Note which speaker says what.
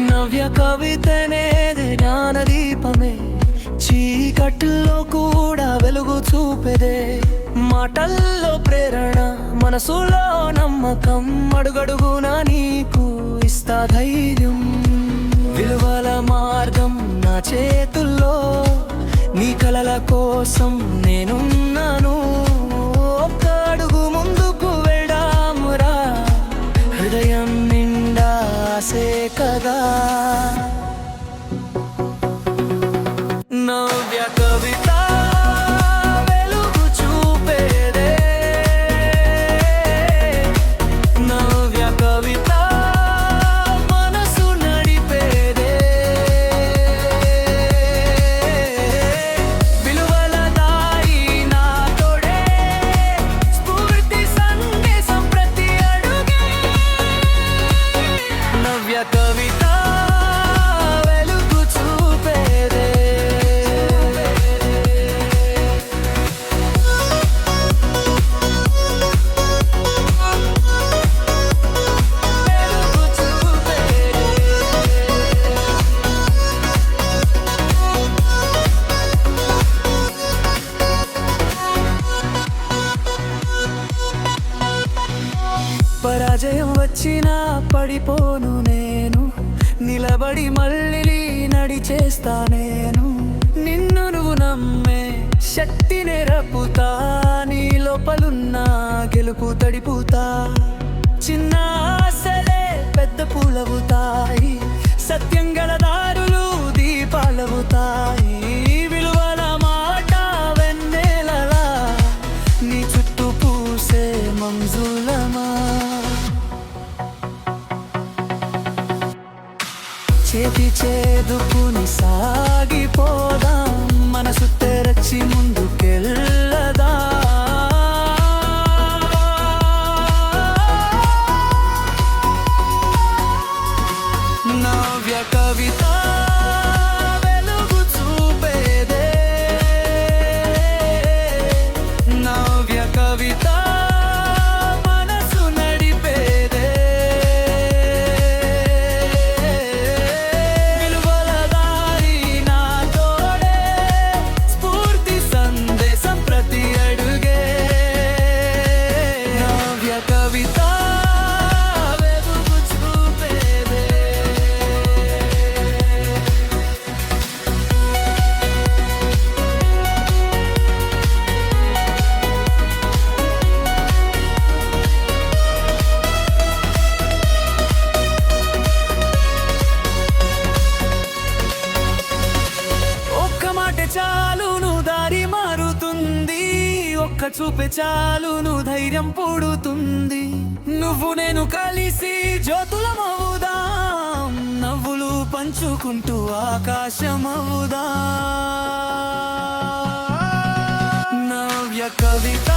Speaker 1: నవ్య కవితనే జ్ఞానదీపమే, చీకట్లో కూడా వెలుగు చూపెదే. మాటల్లో ప్రేరణ, మనసులో నమ్మకం, అడుగడుగునా నీకు ఇస్తా ధైర్యం. విలువల మార్గం నా చేతుల్లో, నీ కలల కోసం నేనున్నాను. ఒక్క అడుగు ముందుకు వెళ్దామురా, హృదయం నిండా ఆసే కదా. నవ్య కవిత వెలుగు చూపేదే, నవ్య కవిత మనసు నడిపేదే. విలువల దారి నా తోడే, స్ఫూర్తి సందేశం ప్రతి అడుగే. నవ్య కవిత వెలుగు చూపేదే. పరాజయం వచ్చినా పడిపోను నేను, నిలబడి మళ్ళీ నడిచేస్తా నేను. నిన్ను నువ్వు నమ్మే శక్తిని రప్పుతా, నీ లోపలున్న గెలుపు తడిపుతా. చిన్న ఆశలే పెద్ద పూలవుతాయి, సత్యం గల దారులు దీపాలవుతాయి. విలువల మాట వెన్నెలలా, నీ చుట్టూ పూసే మంజులమా. చేతి చేదుకుని సాగిపోదాం, మనసు తెరచి ముందుకెళ్ళదా. నవ్య కవిత వెలుగు చూపేదే, నవ్య కవిత మనసు నడిపేదే. విలువల దారి నా తోడే, స్ఫూర్తి సందేశం ప్రతి అడుగే. నవ్య కవిత వెలుగు చూపేదే. ఒక్క మాట చాలును దారి మారుతుంది, ఒక్క చూపే చాలును ధైర్యం పుడుతుంది. నువ్వు నేను కలిసి జ్యోతులమవుదాం, నవ్వులు పంచుకుంటూ ఆకాశమవుదాం. నవ్య కవిత